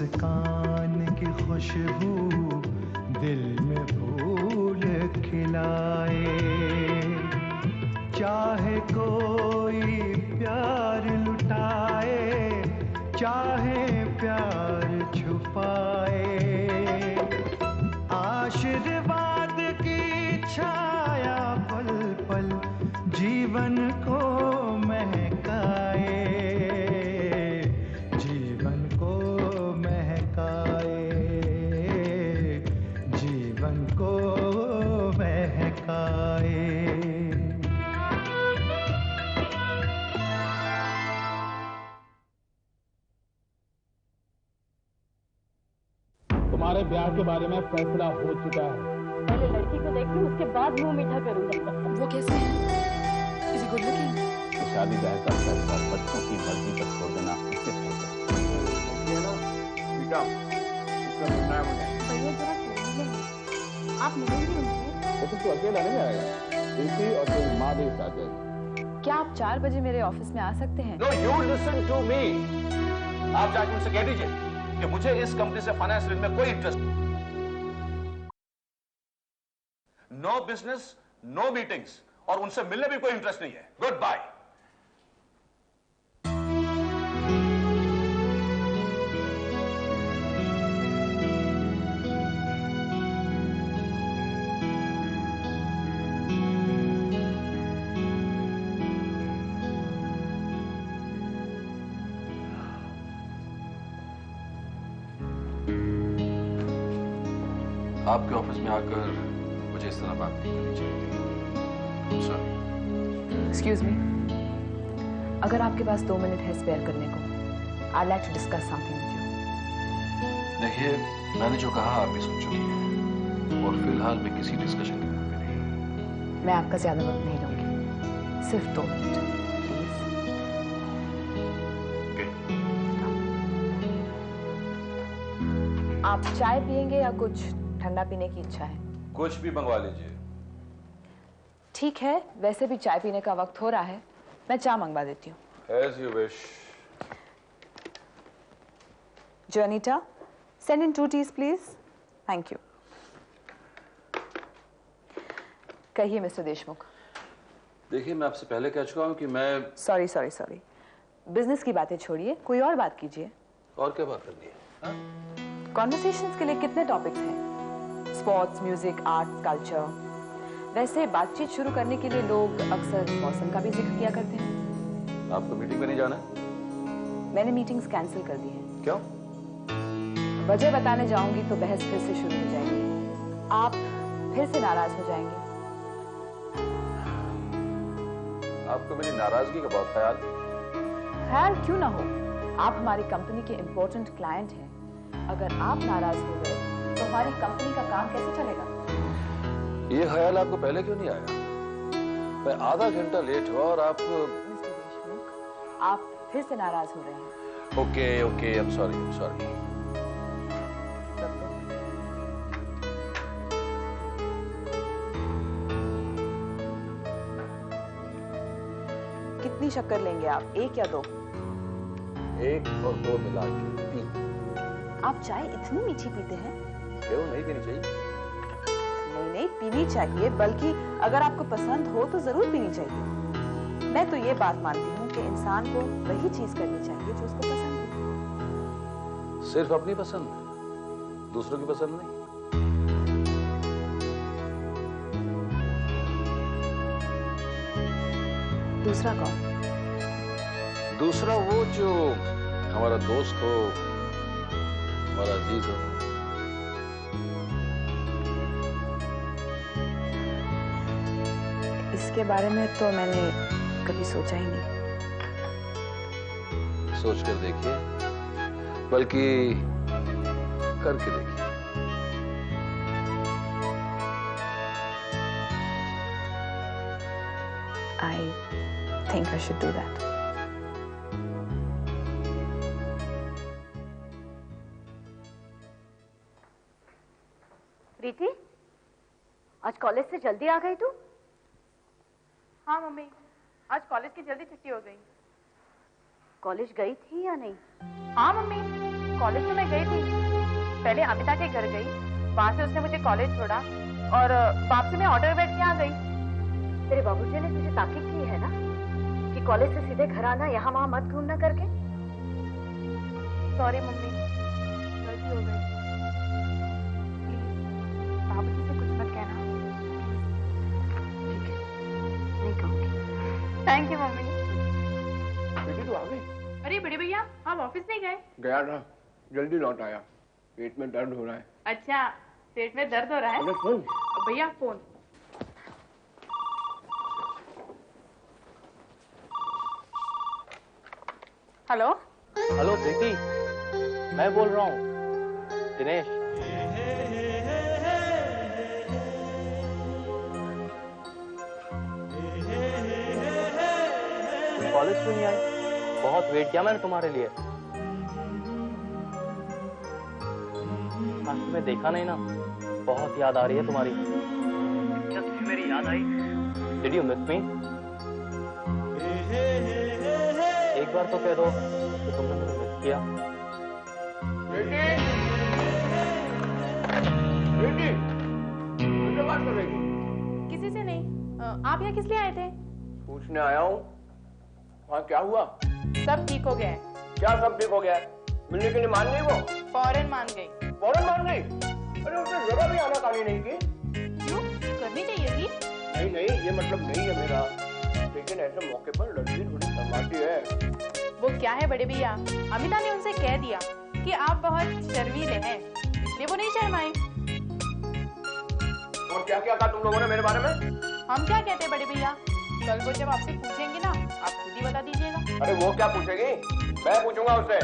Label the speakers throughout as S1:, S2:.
S1: मुस्कान की खुशबू दिल में फूल खिलाए। चाहे कोई प्यार लुटाए, चाहे प्यार छुपाए, आशीर्वाद की छाया पल पल जीवन को महकाए, जीवन को महकाए, जीवन को महकाए।
S2: तुम्हारे ब्याह के बारे में फैसला हो चुका है।
S3: पहले लड़की को देख लूं, उसके बाद मुंह मीठा करूंगा।
S4: वो कैसे है? Is he good looking?
S2: तो शादी ब्याह का फैसला बच्चों की मर्जी पर छोड़ देना इससे छोड़ दो।
S3: भैया जरा मिलेंगे, आप मिलेंगे उनसे?
S2: लेकिन तू अकेला नहीं आएगा, प्रीति और तेरी माँ भी साथ जाएगी।
S4: क्या आप 4 बजे मेरे ऑफिस में आ सकते हैं?
S5: No, you listen to me. आप जाके उनसे कह दीजिए कि मुझे इस कंपनी से फाइनेंस रील में कोई इंटरेस्ट नहीं। नो बिजनेस, नो मीटिंग्स, और उनसे मिलने भी कोई इंटरेस्ट नहीं है। Good bye. आपके ऑफिस में आकर मुझे इस तरह बात नहीं करनी चाहिए। सॉरी।
S4: एक्सक्यूज मी, अगर आपके पास 2 मिनट है स्पेयर करने को, I'd like to discuss something with you.
S5: देखिए, मैंने जो कहा आप भी सुन चुकी हैं और फिलहाल मैं किसी डिस्कशन के मूड में नहीं।
S4: मैं आपका ज्यादा वक्त नहीं लूंगी, सिर्फ 2 मिनट प्लीज। आप चाय पियेंगे या कुछ ठंडा पीने की इच्छा है?
S5: कुछ भी मंगवा लीजिए।
S4: ठीक है, वैसे भी चाय पीने का वक्त हो रहा है, मैं चाय मंगवा देती हूँ।
S5: As you wish.
S4: Janita, send in 2 teas, please. Thank you. कहिए मिस्टर देशमुख।
S5: देखिए, मैं आपसे पहले कह चुका हूँ कि मैं
S4: सॉरी। बिजनेस की बातें छोड़िए, कोई और बात कीजिए।
S5: और क्या बात करनी है?
S4: कॉन्वर्सेशंस के लिए कितने टॉपिक्स हैं? Sports, music, arts, culture. वैसे बातचीत शुरू करने के लिए लोग अक्सर मौसम का भी जिक्र किया करते हैं।
S5: आपको मीटिंग में नहीं जाना है?
S4: मैंने मीटिंग्स कैंसिल कर दी हैं।
S5: क्यों?
S4: वजह बताने जाऊंगी तो बहस फिर से शुरू हो जाएगी, आप फिर से नाराज हो जाएंगे।
S5: आपको मेरी नाराजगी का बहुत
S4: ख्याल क्यों ना हो, आप हमारी कंपनी के इम्पोर्टेंट क्लाइंट हैं। अगर आप नाराज हो गए तो हमारी कंपनी का काम कैसे चलेगा?
S5: ये ख्याल आपको पहले क्यों नहीं आया? मैं आधा घंटा लेट हुआ और आप
S4: मिस्टर देशमुख, आप फिर से नाराज हो रहे हैं।
S5: Okay, I'm sorry.
S4: कितनी शक्कर लेंगे आप, 1 या 2?
S5: 1 और 2 मिला के 3।
S4: आप चाय इतनी मीठी पीते हैं?
S5: क्यों नहीं पीनी चाहिए?
S4: नहीं, पीनी चाहिए, बल्कि अगर आपको पसंद हो तो जरूर पीनी चाहिए। मैं तो ये बात मानती हूँ कि इंसान को वही चीज करनी चाहिए जो उसको पसंद है।
S5: सिर्फ अपनी पसंद, दूसरों की पसंद नहीं।
S4: दूसरा कौन?
S5: दूसरा वो जो हमारा दोस्त हो, हमारा अजीज हो।
S4: इसके बारे में तो मैंने कभी सोचा ही नहीं।
S5: सोच कर देखिए, बल्कि करके देखिए।
S4: I think I should do that.
S3: प्रीति, आज कॉलेज से जल्दी आ गई तू?
S6: हाँ मम्मी, आज कॉलेज की जल्दी छुट्टी हो गई।
S3: कॉलेज गई थी या नहीं?
S6: हाँ मम्मी, कॉलेज तो मैं गई थी। पहले अमिता के घर गई, वहां से उसने मुझे कॉलेज छोड़ा और वापसी में ऑटो में बैठ के आ गई।
S3: तेरे बाबूजी ने तुझे ताकीद की है ना कि कॉलेज से सीधे घर आना, यहाँ वहाँ मत घूमना करके।
S6: सॉरी मम्मी, गलती हो गई। प्लीज बाबूजी से कुछ मत कहना।
S3: ठीक है, नहीं कहूँगी।
S6: Thank you mummy.
S7: बेटी तो आ गई?
S6: अरे बड़े भैया, आप ऑफिस नहीं गए?
S7: गया था, जल्दी लौट आया। पेट में दर्द हो रहा है।
S6: अच्छा, पेट में दर्द हो रहा है?
S7: अरे फोन।
S6: भैया फोन। हेलो
S2: हेलो प्रीति, मैं बोल रहा हूँ, दिनेश। तुम कॉलेज क्यों नहीं आई? बहुत वेट किया मैंने तुम्हारे लिए। आज तुम्हें देखा नहीं ना, बहुत याद आ रही है तुम्हारी। क्या तुम्हें मेरी याद आई? Did you miss me? एक बार तो कह दो कि तुमने मुझे मिस किया।
S7: बेटी, बेटी, मुझसे बात कर रही थी?
S6: किसी से नहीं। आप यहाँ किस लिए आए थे?
S7: पूछने आया हूँ, वहाँ क्या हुआ?
S6: सब ठीक हो गया है।
S7: क्या सब ठीक हो गया है? मिलने के लिए मान गई वो?
S6: फौरन मान गई।
S7: फौरन मान गई? अरे उसने जरा भी आनाकानी नहीं की।
S6: क्यों? करनी चाहिए थी।
S7: नहीं नहीं, ये मतलब नहीं है मेरा, लेकिन ऐसे मौके पर लड़की थोड़ी शर्माती है।
S6: वो क्या है बड़े भैया, अमिता ने उनसे कह दिया कि आप बहुत शर्मीले हैं, इसलिए वो नहीं शर्माए।
S7: और क्या क्या कहा तुम लोगों ने मेरे बारे में?
S6: हम क्या कहते हैं बड़े भैया, कल वो जब आपसे पूछेंगे ना, आप खुद ही बता दीजिएगा।
S7: अरे वो क्या पूछेगी? मैं पूछूंगा उससे।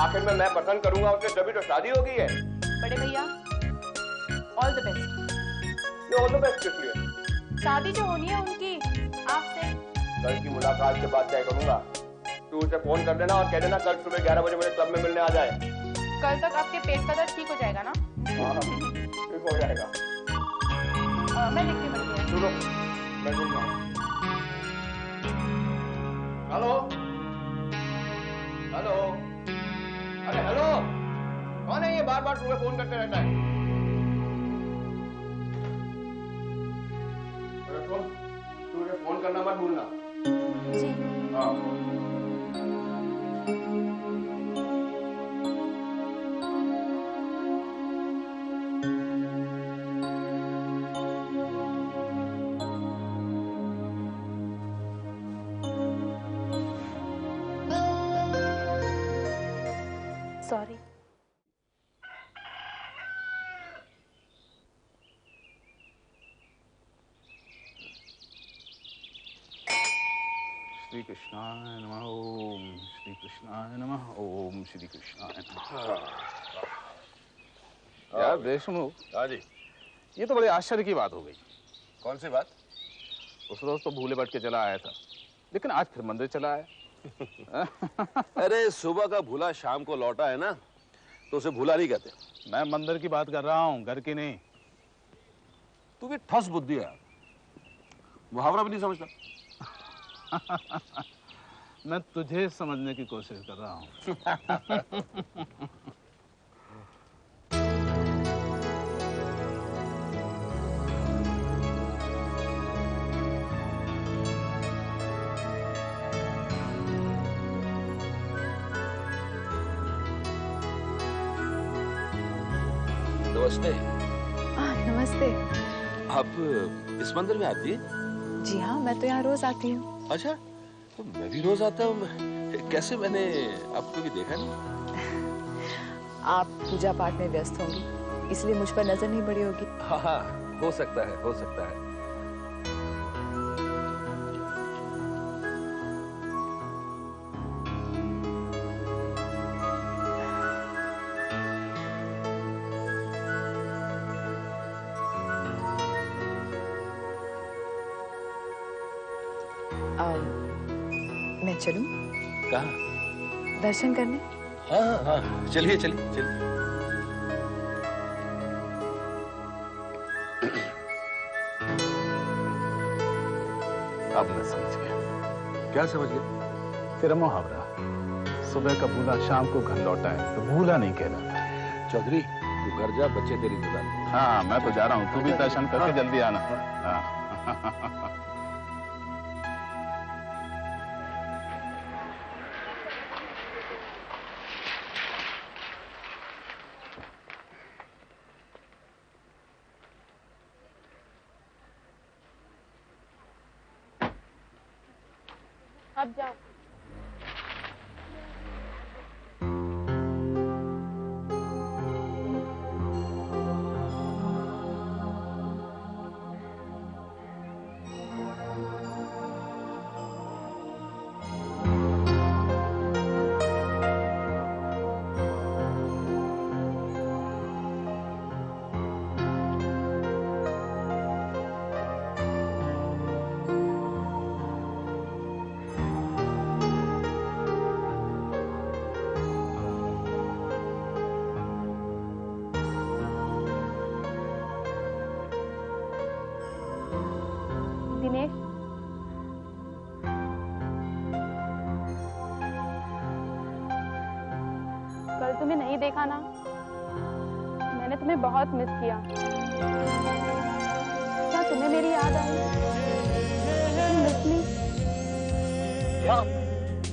S7: आखिर में मैं पसंद करूंगा उसे, तभी तो शादी होगी है।
S6: बड़े भैया, ऑल द बेस्ट।
S7: ये ऑल द बेस्ट किस लिए?
S6: शादी जो होनी है उनकी आपसे।
S7: कल की मुलाकात के बाद तय करूंगा। तू उसे फोन कर देना और कह देना कल सुबह 11 बजे मुझे क्लब में मिलने आ जाए।
S6: कल तक आपके पेट का दर्द ठीक हो जाएगा ना?
S7: हाँ, ठीक हो जाएगा।
S6: मैं लिखती हूँ बड़े भैया।
S7: सुनो, मैं सुन रहा हूँ। हेलो, हेलो, अरे हेलो, कौन है ये बार बार सुबह फोन करते रहता है? अरे सुन, तू मुझे फोन करना मत भूलना।
S6: जी।
S7: हाँ।
S6: सॉरी।
S5: श्री कृष्णाय नमः। ओम श्री कृष्णाय नमः। ओम श्री कृष्णाय नमः। यार देशमुख,
S7: हाँ जी।
S5: ये तो बड़े आश्चर्य की बात हो गई।
S7: कौन सी बात?
S5: उस रोज तो भूले भटके चला आया था, लेकिन आज फिर मंदिर चला आया।
S8: अरे सुबह का भूला शाम को लौटा है ना, तो उसे भूला नहीं कहते।
S5: मैं मंदिर की बात कर रहा हूँ, घर की नहीं।
S8: तू भी ठस बुद्धि है यार, मुहावरा भी नहीं समझता।
S5: मैं तुझे समझने की कोशिश कर रहा हूँ।
S8: नमस्ते।
S9: नमस्ते।
S8: आप इस मंदिर में आती हैं?
S9: जी हाँ, मैं तो यहाँ रोज आती हूँ।
S8: अच्छा, तो मैं भी रोज आता हूँ। कैसे, मैंने आपको भी देखा नहीं।
S9: आप पूजा पाठ में व्यस्त होंगी, इसलिए मुझ पर नजर नहीं पड़ी होगी।
S8: हाँ हाँ, हो सकता है, हो सकता है।
S9: मैं चलूं?
S8: कहाँ?
S9: दर्शन करने।
S8: हाँ हाँ हाँ, चलिए चलिए चलिए।
S5: अब मैं समझ गया।
S8: क्या समझ गए?
S5: तेरा मुहावरा,
S10: सुबह का भूला शाम को घर लौटा है, तो भूला नहीं कहना।
S8: चौधरी तू घर जा, बच्चे तेरी इंतजार।
S10: हाँ मैं तो जा रहा हूँ, तू भी दर्शन करके जल्दी आना। हाँ।
S6: अब जाओ। दिनेश, कल तुम्हें नहीं देखा ना, मैंने तुम्हें बहुत मिस किया। क्या तुम्हें मेरी याद आई? मिस मी?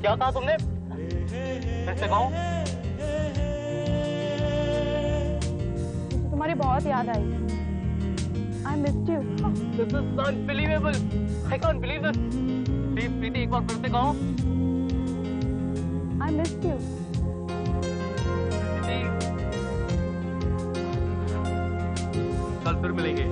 S2: क्या कहा तुमने? फिर से कहो।
S6: मुझे तुम्हारी बहुत याद आई। I missed you.
S2: This is unbelievable. I can't believe this. Please, प्रीति, एक बार फिर से कहो।
S6: I missed you.
S2: कल फिर मिलेंगे।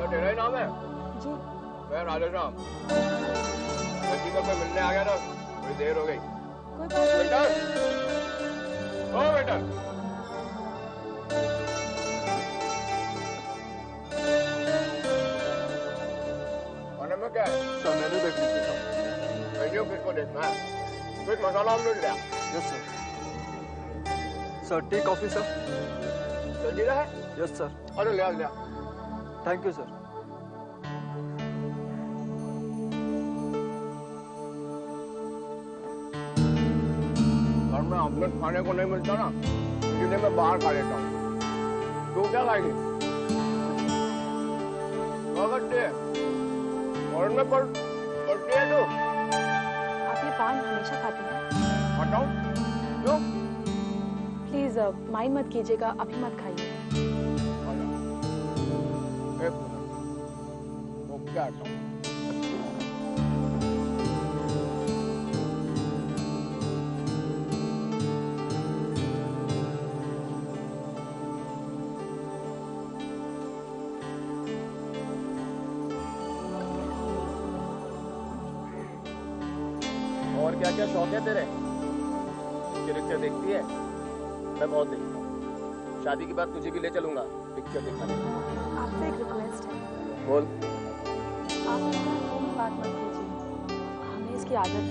S7: तेरा ही नाम है?
S6: जी।
S7: मैं राधेश्याम। लड़की को मैं मिलने आ गया था, थोड़ी देर हो गई। बेटा, ओ बेटा। खाने में क्या है?
S11: सर मेनू देख लीजिए।
S7: मेन्यू किसको देखना है? कुछ मसाला ऑमलेट लिया।
S11: Yes sir. Sir tea coffee sir.
S7: जल्दी है?
S11: Yes sir.
S7: अरे लिया लिया।
S11: Thank you sir.
S7: घर में ऑमलेट खाने को नहीं मिलता ना, इसलिए मैं बाहर खा लेता हूँ। तू क्या खाएगी? करती है और में करती है तू?
S6: आप ये पान हमेशा खाते हैं?
S7: हटाओ क्यों?
S6: प्लीज माइंड मत कीजिएगा, अभी मत खाइए।
S7: एक मिनट, वो क्या हटाओ? और क्या क्या शौक है तेरे? पिक्चर देखती है? मैं बहुत देखता हूँ। शादी के बाद तुझे भी ले चलूंगा पिक्चर दिखाने।
S6: आपसे एक रिक्वेस्ट है।
S7: बोल।
S6: आप बात मत कीजिए, हमें इसकी आदत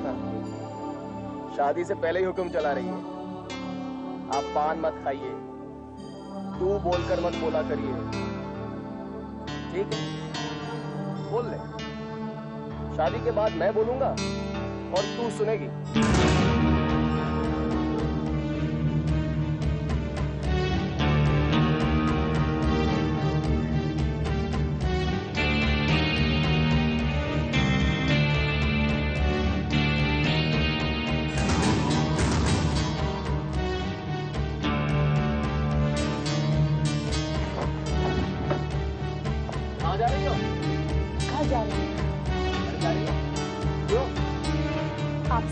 S6: नहीं।
S7: शादी से पहले ही हुक्म चला रही है। आप पान मत खाइए, तू बोलकर मत बोला करिए, ठीक है? बोल ले। शादी के बाद मैं बोलूंगा और तू सुनेगी। कहाँ जा रही हो?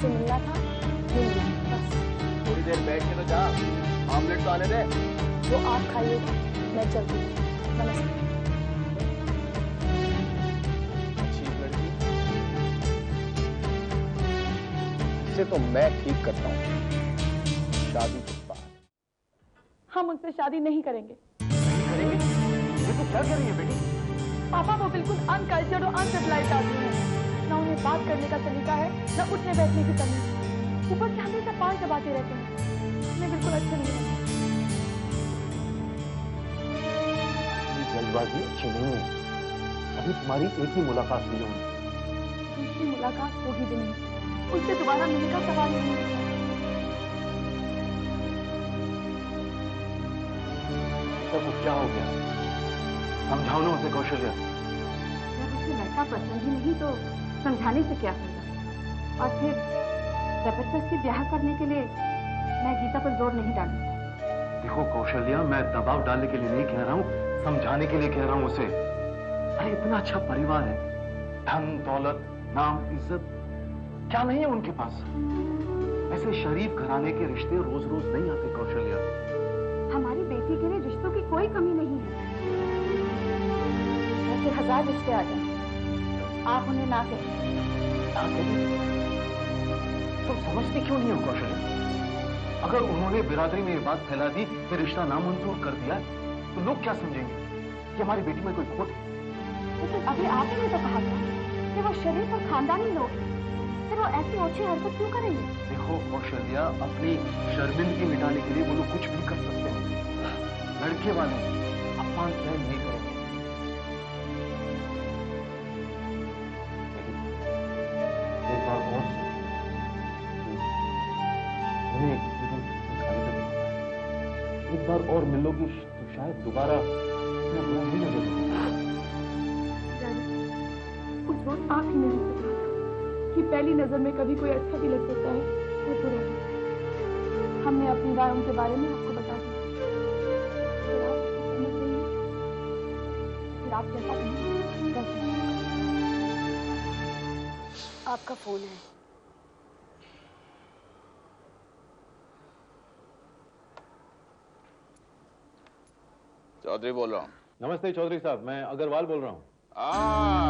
S9: आपसे मिलना था, मिलना बस।
S7: थोड़ी देर बैठ के तो जा, ऑमलेट तो आने दे।
S9: वो आप खाइएगा, मैं चलती हूँ। नमस्ते।
S7: अच्छी लड़की, इसे तो मैं ठीक करता हूँ। शादी के बाद
S6: हम उनसे शादी नहीं करेंगे।
S7: नहीं करेंगे? ये तो क्या कर रही है बेटी?
S6: पापा वो बिल्कुल अनकल्चर्ड और अनसिविलाइज्ड आदमी है। न उन्हें बात करने का तरीका है, न उठने बैठने की तमीज। ऊपर से हमेशा पान चबाते रहते हैं। हमें बिल्कुल अच्छे नहीं लगते।
S8: जल्दबाजी अच्छी नहीं है। अभी तुम्हारी एक ही मुलाकात हुई है।
S6: दूसरी मुलाकात होगी भी नहीं। उससे दोबारा मिलने का सवाल नहीं है।
S8: वो क्या हो गया? समझाओ ना उसे कौशल्या।
S6: जब उसे लड़का पसंद ही नहीं तो समझाने से क्या होगा? और फिर जबरदस्ती ब्याह करने के लिए मैं गीता पर जोर नहीं डालूंगी।
S8: देखो कौशल्या, मैं दबाव डालने के लिए नहीं कह रहा हूँ, समझाने के लिए कह रहा हूँ उसे। अरे इतना अच्छा परिवार है, धन दौलत नाम इज्जत क्या नहीं है उनके पास? ऐसे शरीफ घराने के रिश्ते रोज रोज नहीं आते कौशल्या।
S6: हमारी बेटी के लिए रिश्तों की कोई कमी नहीं है। ऐसे 1000 रिश्ते आ जाए, आप उन्हें ना करें।
S8: तुम समझती क्यों नहीं हो कौशल्या? अगर उन्होंने बिरादरी में ये बात फैला दी कि रिश्ता नामंजूर कर दिया तो लोग क्या समझेंगे कि हमारी बेटी में कोई खोट है?
S6: लेकिन अभी आपने तो कहा था कि वो शरीफ और खानदानी लोग हैं, फिर वो ऐसी ओछी हरकत क्यों करेंगे?
S8: देखो कौशल्या, अपनी शर्मिंदगी मिटाने के लिए वो लोग कुछ भी कर सकते हैं। लड़के वाले अपमान सहन नहीं करेंगे। एक बार और एक बार और मिलोगी तो शायद दोबारा इतना बुरा नहीं लगेगा।
S6: उस वक्त आप ही ने मुझसे कहा था कि पहली नजर में कभी कोई अच्छा भी लग सकता है और बुरा भी। हमने अपनी राय उनके बारे में आपको बता दी। फिर आप जैसा कहें वैसा।
S9: आपका फोन है।
S5: चौधरी बोल रहा हूँ।
S8: नमस्ते चौधरी साहब, मैं अग्रवाल बोल रहा हूँ।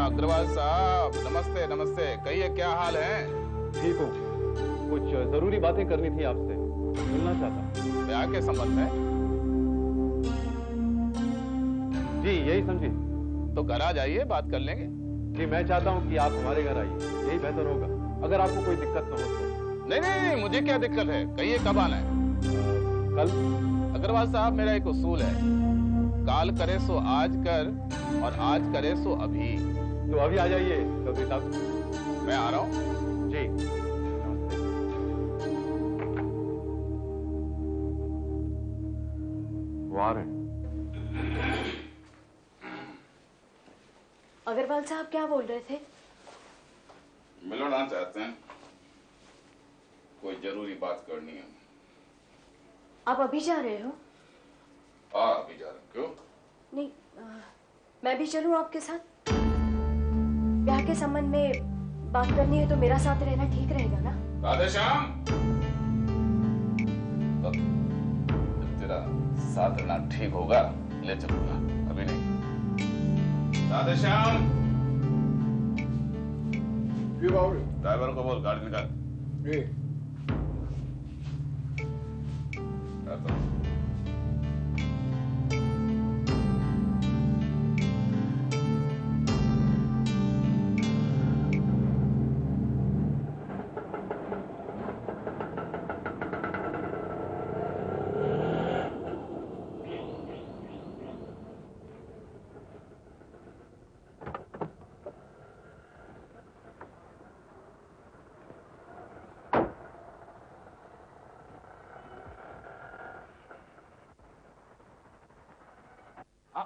S5: अग्रवाल साहब, नमस्ते नमस्ते। कहिए क्या हाल है?
S8: ठीक हूँ। कुछ जरूरी बातें करनी थी आपसे, मिलना चाहता।
S5: ब्याह के संबंध में?
S8: जी यही समझिए।
S5: तो घर आ जाइए, बात कर लेंगे।
S8: जी मैं चाहता हूँ कि आप हमारे घर आइए, यही बेहतर होगा, अगर आपको कोई दिक्कत न हो तो।
S5: नहीं नहीं नहीं, मुझे क्या दिक्कत है? कहिए कब आना है?
S8: कल।
S5: अग्रवाल साहब, मेरा एक उसूल है, काल करे सो आज कर और आज करे सो अभी।
S8: तो अभी आ जाइए चौधरी साहब।
S5: मैं आ रहा हूँ।
S8: जी नमस्ते। वारंट।
S9: अग्रवाल साहब क्या बोल रहे थे?
S5: मिलना चाहते हैं, कोई जरूरी बात करनी है।
S9: आप अभी जा रहे हो?
S5: हाँ अभी जा रहा हूँ। क्यों?
S9: नहीं, मैं भी चलूं आपके साथ? ब्याह के संबंध में बात करनी है तो मेरा साथ रहना ठीक रहेगा ना?
S5: राधेश्याम, तो तेरा साथ रहना ठीक होगा, ले चलूंगा, अभी नहीं। राधेश्याम, ड्राइवर को बोल गाड़ी निकाल।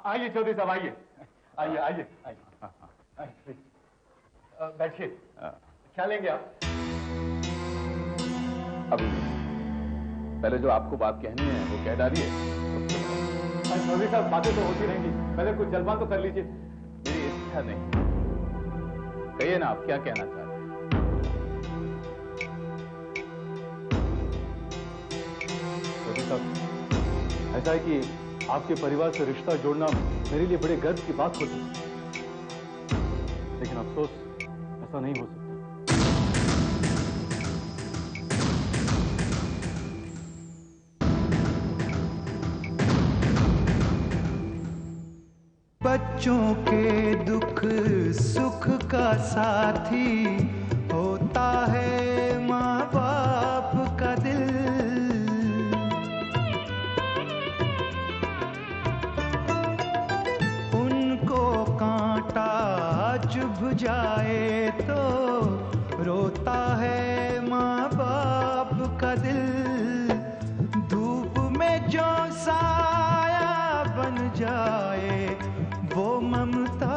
S8: आइए चौधरी साहब, आइए आइए आइए आइए, बैठिए। क्या लेंगे आप?
S10: अभी पहले जो आपको बात कहनी है वो कह डालिए।
S8: चौधरी साहब, बातें तो होती रहेंगी, पहले कुछ जलपान तो कर लीजिए।
S10: मेरी इच्छा नहीं, कहिए ना आप क्या कहना चाहते हैं।
S12: साहब, ऐसा है कि आपके परिवार से रिश्ता जोड़ना मेरे लिए बड़े गर्व की बात होती, लेकिन अफसोस ऐसा नहीं हो सकता।
S1: बच्चों के दुख सुख का साथी होता है माँ बाप का दिल। उनको कांटा चुभ जाए तो रोता है माँ बाप का दिल। धूप में जो साया बन जाए वो ममता